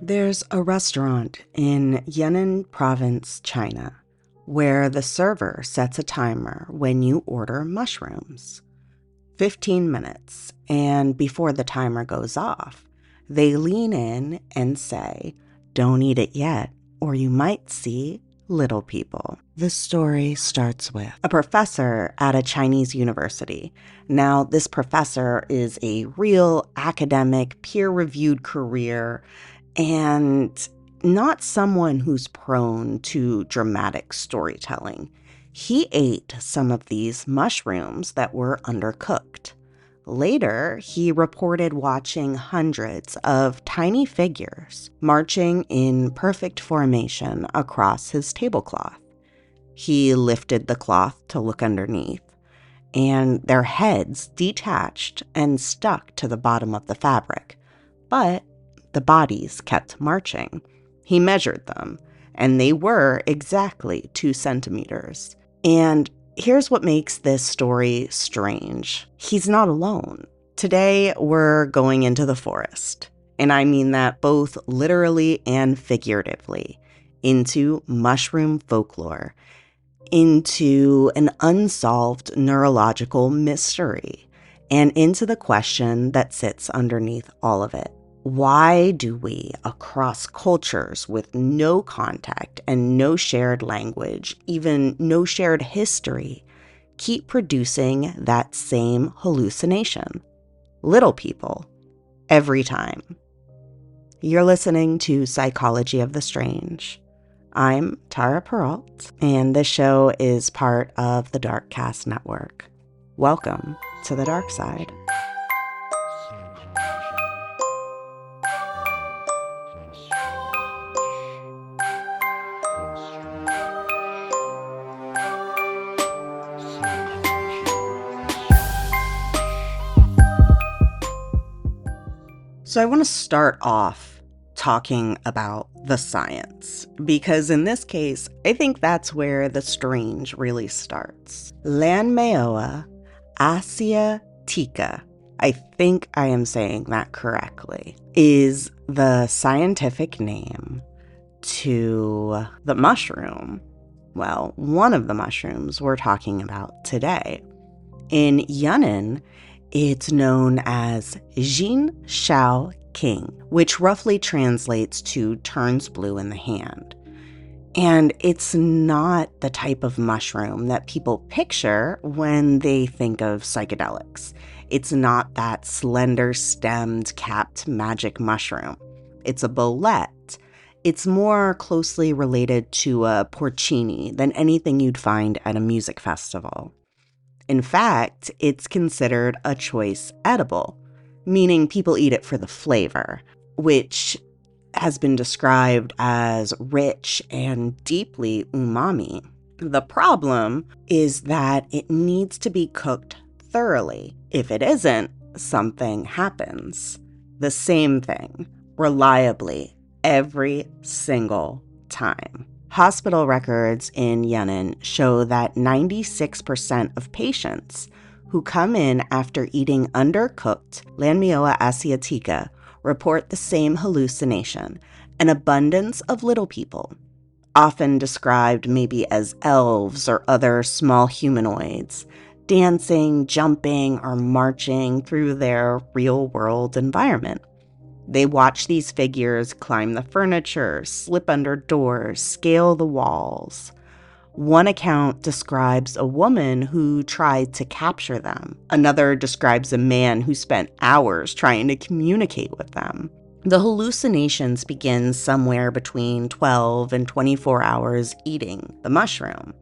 There's a restaurant in Yunnan province, China, where the server sets a timer when you order mushrooms. 15 minutes, and before the timer goes off, they lean in and say, "Don't eat it yet, or you might see little people." The story starts with a professor at a Chinese university. Now, this professor is a real academic, peer-reviewed career, and not someone who's prone to dramatic storytelling. He ate some of these mushrooms that were undercooked. Later, he reported watching hundreds of tiny figures marching in perfect formation across his tablecloth. He lifted the cloth to look underneath, and their heads detached and stuck to the bottom of the fabric. But the bodies kept marching. He measured them, and they were exactly 2 centimeters. And here's what makes this story strange. He's not alone. Today, we're going into the forest, and I mean that both literally and figuratively, into mushroom folklore, into an unsolved neurological mystery, and into the question that sits underneath all of it. Why do we, across cultures with no contact and no shared language, even no shared history, keep producing that same hallucination? Little people, every time. You're listening to Psychology of the Strange. I'm Tara Peralt, and this show is part of the Darkcast Network. Welcome to the dark side. So I want to start off talking about the science, because in this case, I think that's where the strange really starts. Lanmaoa asiatica, I think I am saying that correctly, is the scientific name to the mushroom. Well, one of the mushrooms we're talking about today. In Yunnan, it's known as Jin Shao King, which roughly translates to turns blue in the hand. And it's not the type of mushroom that people picture when they think of psychedelics. It's not that slender-stemmed, capped magic mushroom. It's a bolete. It's more closely related to a porcini than anything you'd find at a music festival. In fact, it's considered a choice edible, meaning people eat it for the flavor, which has been described as rich and deeply umami. The problem is that it needs to be cooked thoroughly. If it isn't, something happens. The same thing, reliably, every single time. Hospital records in Yunnan show that 96% of patients who come in after eating undercooked Lanmaoa asiatica report the same hallucination, an abundance of little people, often described maybe as elves or other small humanoids, dancing, jumping, or marching through their real-world environment. They watch these figures climb the furniture, slip under doors, scale the walls. One account describes a woman who tried to capture them. Another describes a man who spent hours trying to communicate with them. The hallucinations begin somewhere between 12 and 24 hours eating the mushroom.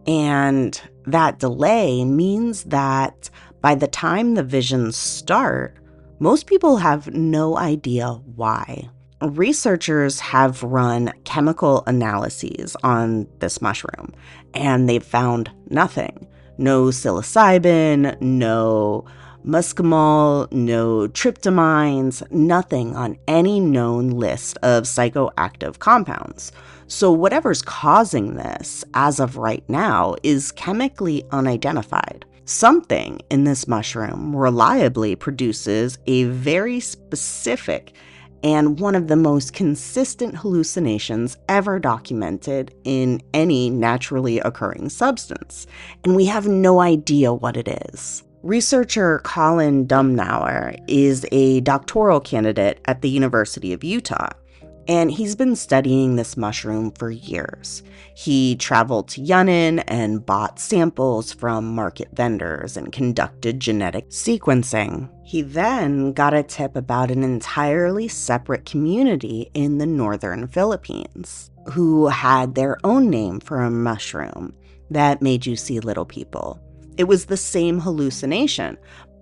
And that delay means that by the time the visions start, most people have no idea why. Researchers have run chemical analyses on this mushroom, and they've found nothing. No psilocybin, no muscimol, no tryptamines, nothing on any known list of psychoactive compounds. So whatever's causing this, as of right now, is chemically unidentified. Something in this mushroom reliably produces a very specific and one of the most consistent hallucinations ever documented in any naturally occurring substance, and we have no idea what it is. Researcher Colin Domnauer is a doctoral candidate at the University of Utah, and he's been studying this mushroom for years. He traveled to Yunnan and bought samples from market vendors and conducted genetic sequencing. He then got a tip about an entirely separate community in the northern Philippines who had their own name for a mushroom that made you see little people. It was the same hallucination,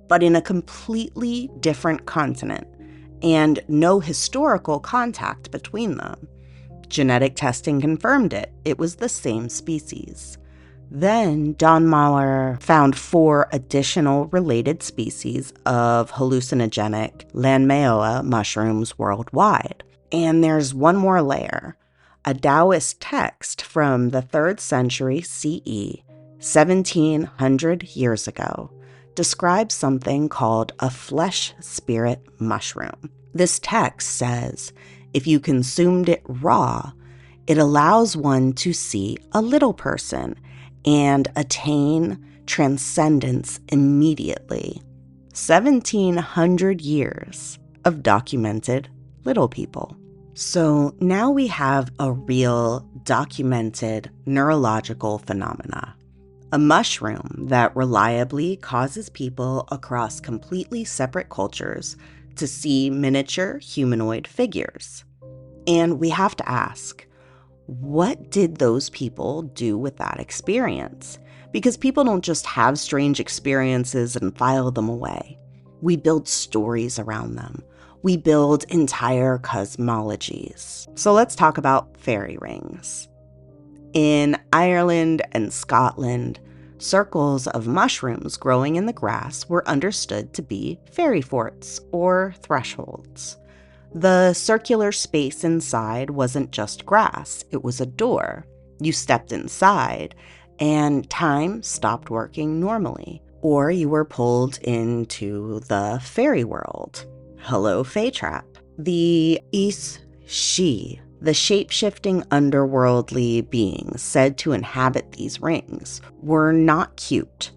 but in a completely different continent, and no historical contact between them. Genetic testing confirmed it. It was the same species. Then Domnauer found 4 additional related species of hallucinogenic Lanmaoa mushrooms worldwide. And there's one more layer. A Taoist text from the 3rd century CE, 1700 years ago, describes something called a flesh spirit mushroom. This text says, if you consumed it raw, it allows one to see a little person and attain transcendence immediately. 1700 years of documented little people. So now we have a real documented neurological phenomena. A mushroom that reliably causes people across completely separate cultures to see miniature humanoid figures. And we have to ask, what did those people do with that experience? Because people don't just have strange experiences and file them away. We build stories around them. We build entire cosmologies. So let's talk about fairy rings. In Ireland and Scotland, circles of mushrooms growing in the grass were understood to be fairy forts or thresholds. The circular space inside wasn't just grass, it was a door. You stepped inside, and time stopped working normally, or you were pulled into the fairy world. Hello, Fae Trap. The She, the shape-shifting underworldly beings said to inhabit these rings, were not cute.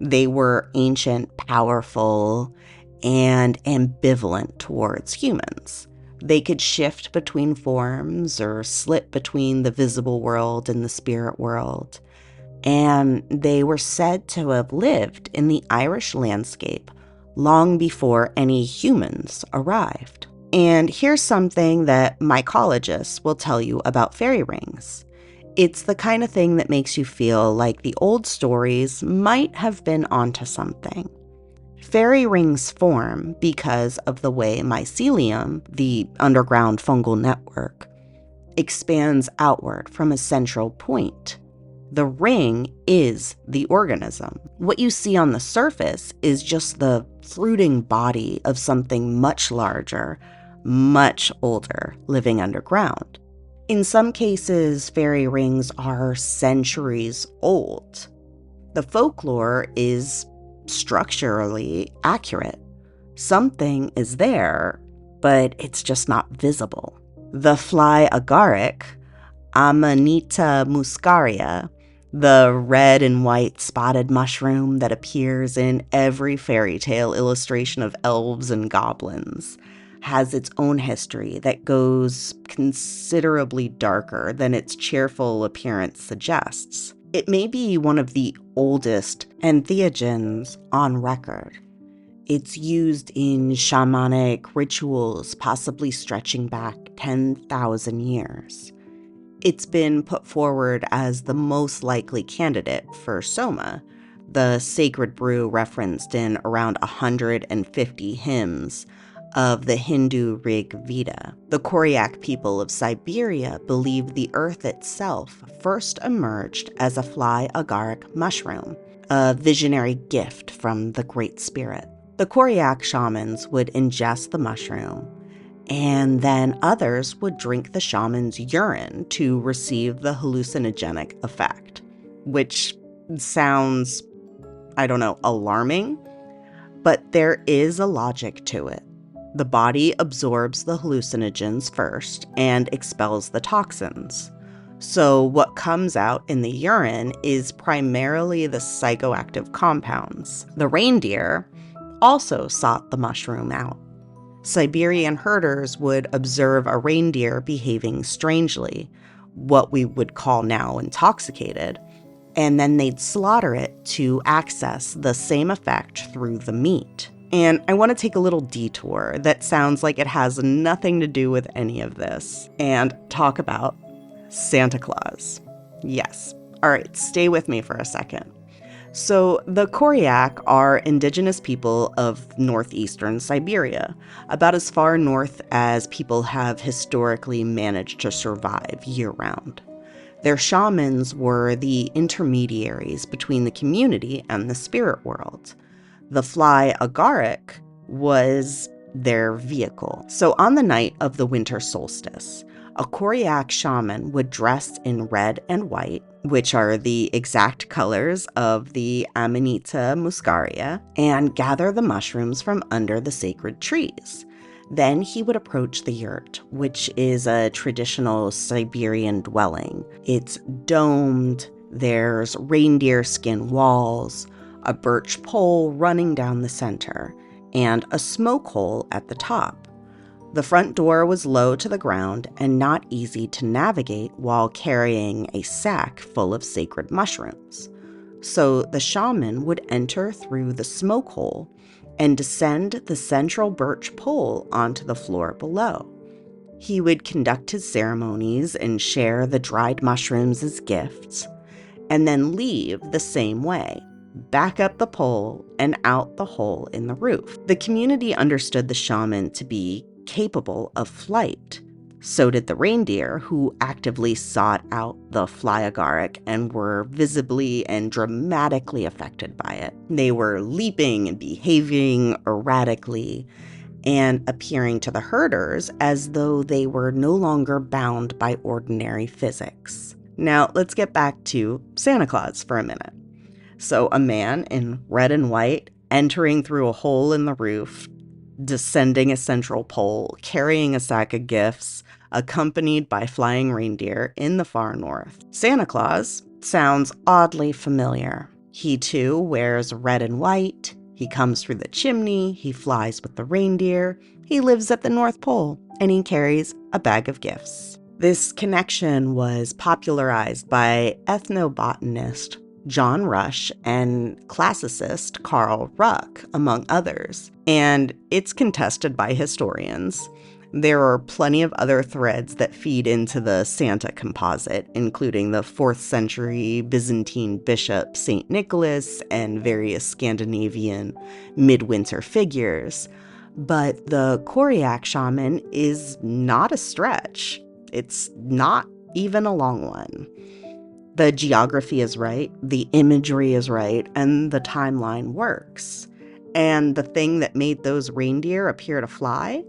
They were ancient, powerful, and ambivalent towards humans. They could shift between forms or slip between the visible world and the spirit world. And they were said to have lived in the Irish landscape long before any humans arrived. And here's something that mycologists will tell you about fairy rings. It's the kind of thing that makes you feel like the old stories might have been onto something. Fairy rings form because of the way mycelium, the underground fungal network, expands outward from a central point. The ring is the organism. What you see on the surface is just the fruiting body of something much larger, much older, living underground. In some cases, fairy rings are centuries old. The folklore is structurally accurate. Something is there, but it's just not visible. The fly agaric, Amanita muscaria, the red and white spotted mushroom that appears in every fairy tale illustration of elves and goblins, has its own history that goes considerably darker than its cheerful appearance suggests. It may be one of the oldest entheogens on record. It's used in shamanic rituals, possibly stretching back 10,000 years. It's been put forward as the most likely candidate for Soma, the sacred brew referenced in around 150 hymns of the Hindu Rig Veda. The Koryak people of Siberia believe the earth itself first emerged as a fly agaric mushroom, a visionary gift from the Great Spirit. The Koryak shamans would ingest the mushroom, and then others would drink the shaman's urine to receive the hallucinogenic effect, which sounds, alarming, but there is a logic to it. The body absorbs the hallucinogens first and expels the toxins. So what comes out in the urine is primarily the psychoactive compounds. The reindeer also sought the mushroom out. Siberian herders would observe a reindeer behaving strangely, what we would call now intoxicated, and then they'd slaughter it to access the same effect through the meat. And I want to take a little detour that sounds like it has nothing to do with any of this and talk about Santa Claus. Yes. All right, stay with me for a second. So the Koryak are indigenous people of northeastern Siberia, about as far north as people have historically managed to survive year-round. Their shamans were the intermediaries between the community and the spirit world. The fly agaric was their vehicle. So on the night of the winter solstice, a Koryak shaman would dress in red and white, which are the exact colors of the Amanita muscaria, and gather the mushrooms from under the sacred trees. Then he would approach the yurt, which is a traditional Siberian dwelling. It's domed, there's reindeer skin walls, a birch pole running down the center, and a smoke hole at the top. The front door was low to the ground and not easy to navigate while carrying a sack full of sacred mushrooms. So the shaman would enter through the smoke hole and descend the central birch pole onto the floor below. He would conduct his ceremonies and share the dried mushrooms as gifts, and then leave the same way, back up the pole and out the hole in the roof. The community understood the shaman to be capable of flight. So did the reindeer, who actively sought out the fly agaric and were visibly and dramatically affected by it. They were leaping and behaving erratically and appearing to the herders as though they were no longer bound by ordinary physics. Now, let's get back to Santa Claus for a minute. So a man in red and white entering through a hole in the roof, descending a central pole, carrying a sack of gifts, accompanied by flying reindeer in the far north. Santa Claus sounds oddly familiar. He too wears red and white. He comes through the chimney. He flies with the reindeer. He lives at the North Pole, and he carries a bag of gifts. This connection was popularized by ethnobotanist John Rush and classicist Carl Ruck, among others, and it's contested by historians. There are plenty of other threads that feed into the Santa composite, including the 4th century Byzantine bishop St. Nicholas and various Scandinavian midwinter figures. But the Koryak shaman is not a stretch. It's not even a long one. The geography is right, the imagery is right, and the timeline works. And the thing that made those reindeer appear to fly,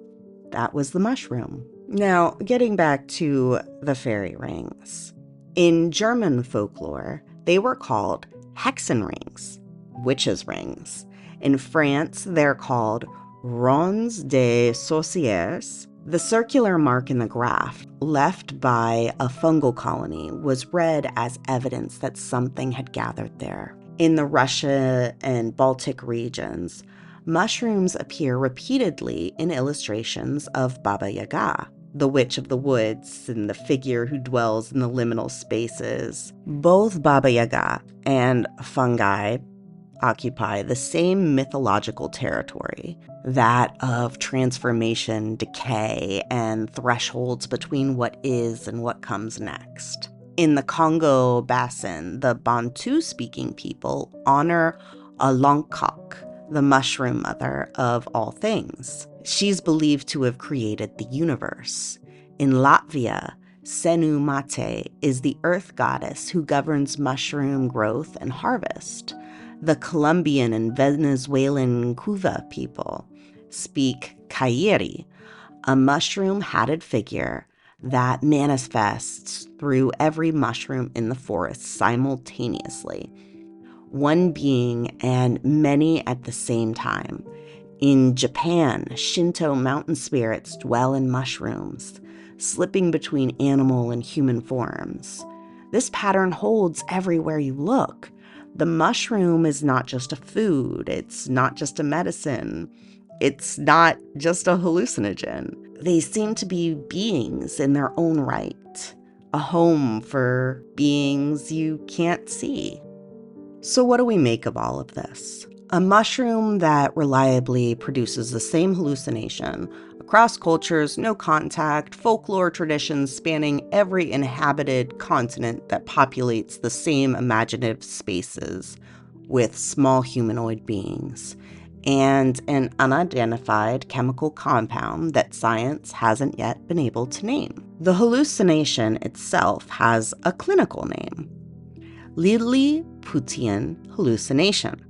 that was the mushroom. Now, getting back to the fairy rings. In German folklore, they were called Hexenrings, witches' rings. In France, they're called Ronds des Sorcières. The circular mark in the graph, left by a fungal colony, was read as evidence that something had gathered there. In the Russia and Baltic regions, mushrooms appear repeatedly in illustrations of Baba Yaga, the witch of the woods and the figure who dwells in the liminal spaces. Both Baba Yaga and fungi occupy the same mythological territory, that of transformation, decay, and thresholds between what is and what comes next. In the Congo Basin, the Bantu-speaking people honor Alankok, the mushroom mother of all things. She's believed to have created the universe. In Latvia, Senu Mate is the earth goddess who governs mushroom growth and harvest. The Colombian and Venezuelan Cuva people speak Kairi, a mushroom-hatted figure that manifests through every mushroom in the forest simultaneously, one being and many at the same time. In Japan, Shinto mountain spirits dwell in mushrooms, slipping between animal and human forms. This pattern holds everywhere you look. The mushroom is not just a food, it's not just a medicine, it's not just a hallucinogen. They seem to be beings in their own right, a home for beings you can't see. So what do we make of all of this? A mushroom that reliably produces the same hallucination across cultures, no contact, folklore traditions spanning every inhabited continent that populates the same imaginative spaces with small humanoid beings, and an unidentified chemical compound that science hasn't yet been able to name. The hallucination itself has a clinical name: Lilliputian hallucination.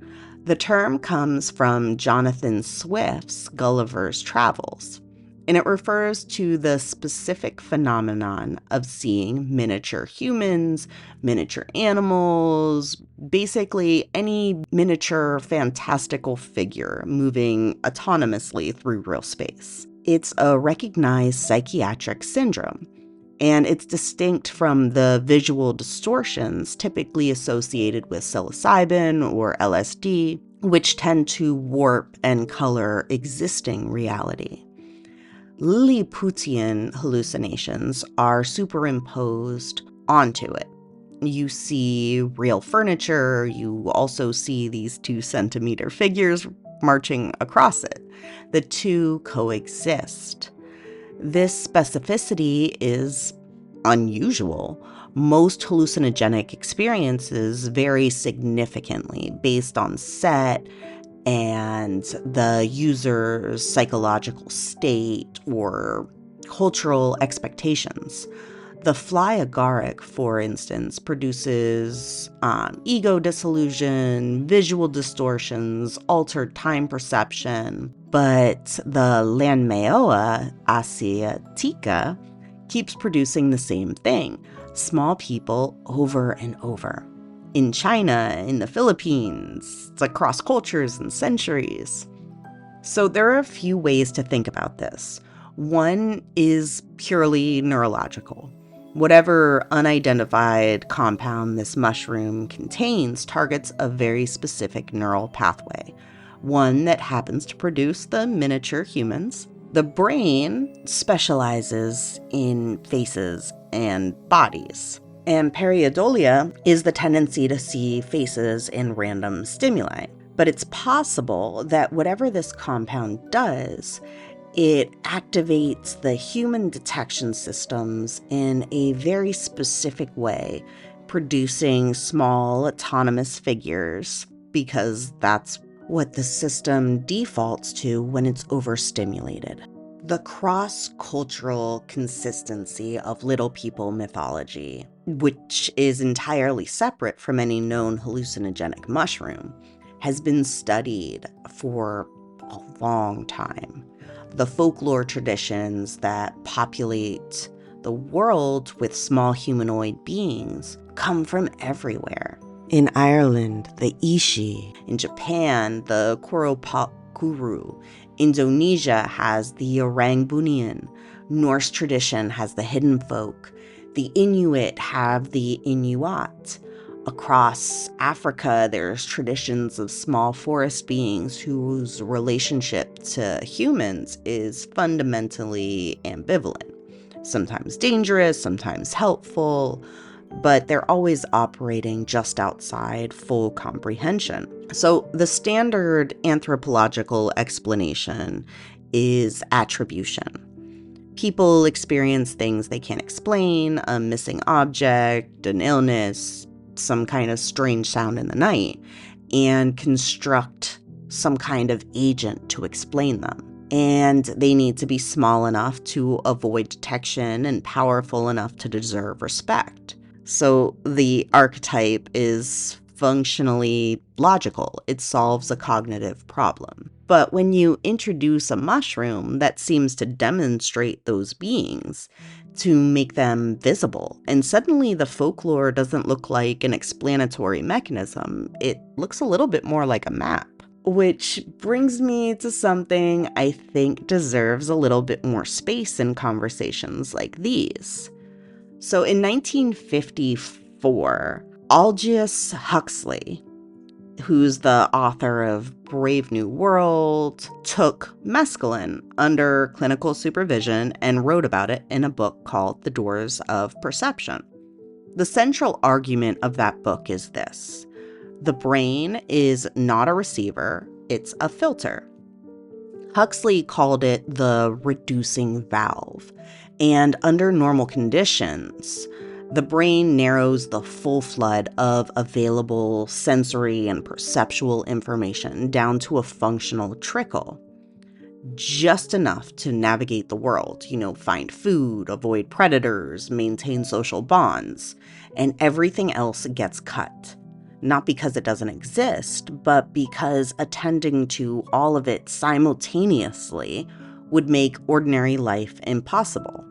The term comes from Jonathan Swift's Gulliver's Travels, and it refers to the specific phenomenon of seeing miniature humans, miniature animals, basically any miniature fantastical figure moving autonomously through real space. It's a recognized psychiatric syndrome, and it's distinct from the visual distortions typically associated with psilocybin or LSD, which tend to warp and color existing reality. Lilliputian hallucinations are superimposed onto it. You see real furniture, you also see these 2-centimeter figures marching across it. The two coexist. This specificity is unusual. Most hallucinogenic experiences vary significantly based on set and the user's psychological state or cultural expectations. The fly agaric, for instance, produces ego disillusion, visual distortions, altered time perception, but the Lanmaoa asiatica keeps producing the same thing: small people over and over. In China, in the Philippines, it's across cultures and centuries. So there are a few ways to think about this. One is purely neurological. Whatever unidentified compound this mushroom contains targets a very specific neural pathway, one that happens to produce the miniature humans. The brain specializes in faces and bodies, and pareidolia is the tendency to see faces in random stimuli. But it's possible that whatever this compound does, it activates the human detection systems in a very specific way, producing small autonomous figures, because that's what the system defaults to when it's overstimulated. The cross-cultural consistency of Little People mythology, which is entirely separate from any known hallucinogenic mushroom, has been studied for a long time. The folklore traditions that populate the world with small humanoid beings come from everywhere. In Ireland, the Ishi. In Japan, the Kuropakuru. Indonesia has the Orangbunian. Norse tradition has the Hidden Folk. The Inuit have the Inuat. Across Africa, there's traditions of small forest beings whose relationship to humans is fundamentally ambivalent. Sometimes dangerous, sometimes helpful, but they're always operating just outside full comprehension. So the standard anthropological explanation is attribution. People experience things they can't explain: a missing object, an illness, some kind of strange sound in the night, and construct some kind of agent to explain them. And they need to be small enough to avoid detection and powerful enough to deserve respect. So the archetype is functionally logical. It solves a cognitive problem. But when you introduce a mushroom that seems to demonstrate those beings, to make them visible, and suddenly the folklore doesn't look like an explanatory mechanism, it looks a little bit more like a map. Which brings me to something I think deserves a little bit more space in conversations like these. So in 1954, Aldous Huxley, who's the author of Brave New World, took mescaline under clinical supervision and wrote about it in a book called The Doors of Perception. The central argument of that book is this: the brain is not a receiver, it's a filter. Huxley called it the reducing valve, and under normal conditions, the brain narrows the full flood of available sensory and perceptual information down to a functional trickle. Just enough to navigate the world, find food, avoid predators, maintain social bonds, and everything else gets cut. Not because it doesn't exist, but because attending to all of it simultaneously would make ordinary life impossible.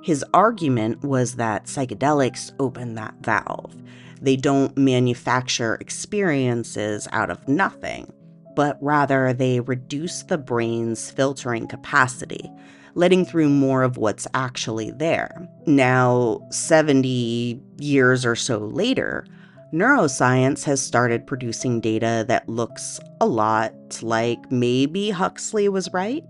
His argument was that psychedelics open that valve. They don't manufacture experiences out of nothing, but rather they reduce the brain's filtering capacity, letting through more of what's actually there. Now, 70 years or so later, neuroscience has started producing data that looks a lot like maybe Huxley was right.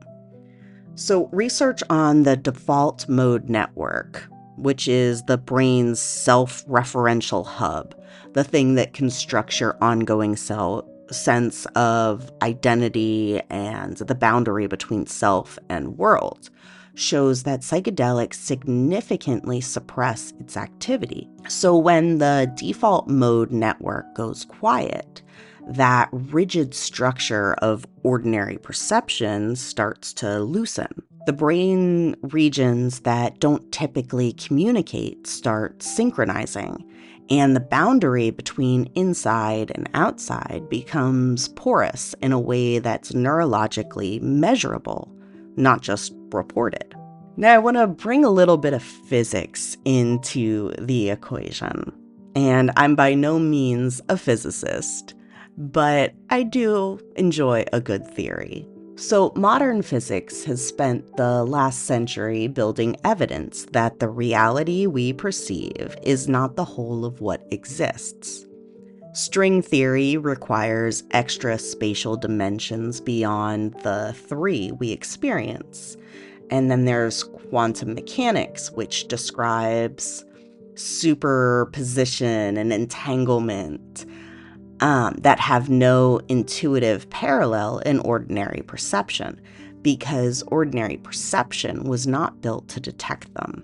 So research on the default mode network, which is the brain's self-referential hub, the thing that constructs your ongoing sense of identity and the boundary between self and world, shows that psychedelics significantly suppress its activity. So when the default mode network goes quiet, that rigid structure of ordinary perception starts to loosen. The brain regions that don't typically communicate start synchronizing, and the boundary between inside and outside becomes porous in a way that's neurologically measurable, not just reported. Now, I want to bring a little bit of physics into the equation. And I'm by no means a physicist, but I do enjoy a good theory. So modern physics has spent the last century building evidence that the reality we perceive is not the whole of what exists. String theory requires extra spatial dimensions beyond the three we experience. And then there's quantum mechanics, which describes superposition and entanglement that have no intuitive parallel in ordinary perception, because ordinary perception was not built to detect them.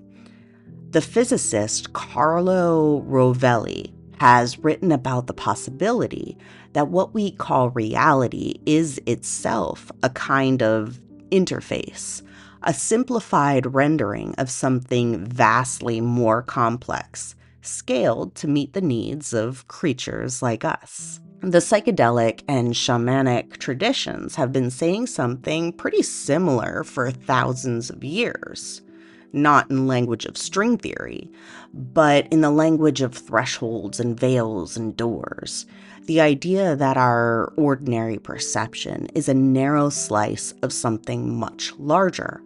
The physicist Carlo Rovelli has written about the possibility that what we call reality is itself a kind of interface, a simplified rendering of something vastly more complex, scaled to meet the needs of creatures like us. The psychedelic and shamanic traditions have been saying something pretty similar for thousands of years. Not in language of string theory, but in the language of thresholds and veils and doors. The idea that our ordinary perception is a narrow slice of something much larger.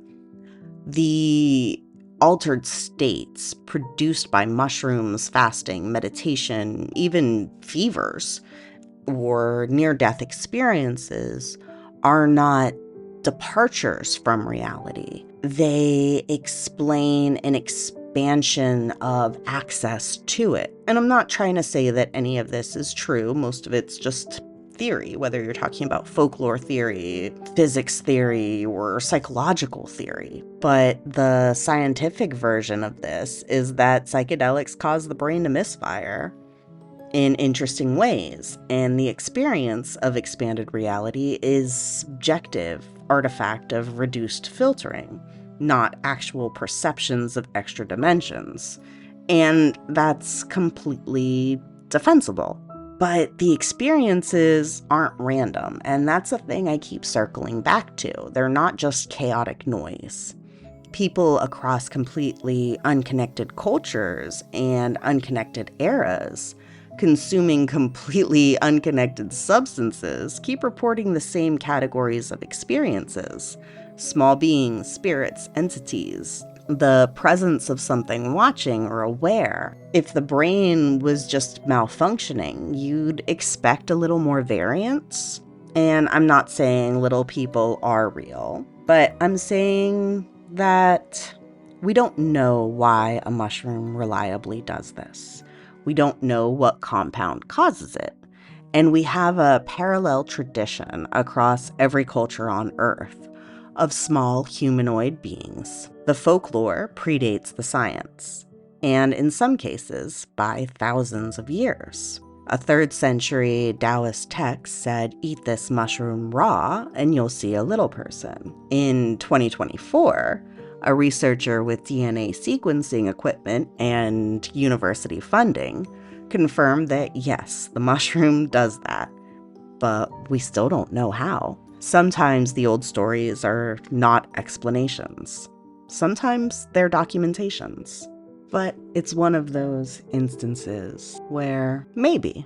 The altered states produced by mushrooms, fasting, meditation, even fevers, or near-death experiences are not departures from reality. They explain an expansion of access to it. And I'm not trying to say that any of this is true. Most of it's just theory, whether you're talking about folklore theory, physics theory, or psychological theory. But the scientific version of this is that psychedelics cause the brain to misfire in interesting ways, and the experience of expanded reality is subjective artifact of reduced filtering, not actual perceptions of extra dimensions. And that's completely defensible. But the experiences aren't random, and that's a thing I keep circling back to. They're not just chaotic noise. People across completely unconnected cultures and unconnected eras consuming completely unconnected substances keep reporting the same categories of experiences: small beings, spirits, entities, the presence of something watching or aware. If the brain was just malfunctioning, you'd expect a little more variance. And I'm not saying little people are real, but I'm saying that we don't know why a mushroom reliably does this. We don't know what compound causes it. And we have a parallel tradition across every culture on Earth of small humanoid beings. The folklore predates the science, and in some cases, by thousands of years. A 3rd century Taoist text said, "Eat this mushroom raw and you'll see a little person." In 2024, a researcher with DNA sequencing equipment and university funding confirmed that yes, the mushroom does that, but we still don't know how. Sometimes the old stories are not explanations. Sometimes they're documentations. But it's one of those instances where maybe,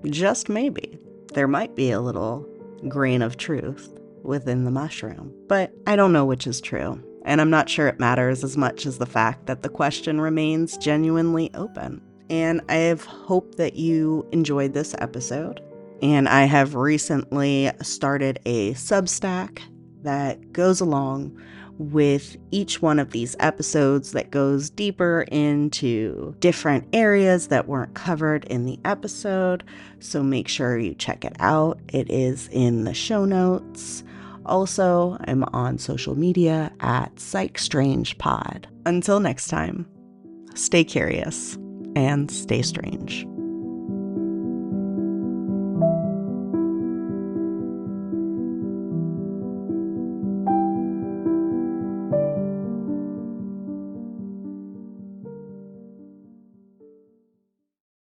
just maybe, there might be a little grain of truth within the mushroom. But I don't know which is true, and I'm not sure it matters as much as the fact that the question remains genuinely open. And I have hoped that you enjoyed this episode. And I have recently started a Substack that goes along with each one of these episodes, that goes deeper into different areas that weren't covered in the episode. So make sure you check it out. It is in the show notes. Also, I'm on social media at psychstrangepod. Until next time, stay curious and stay strange.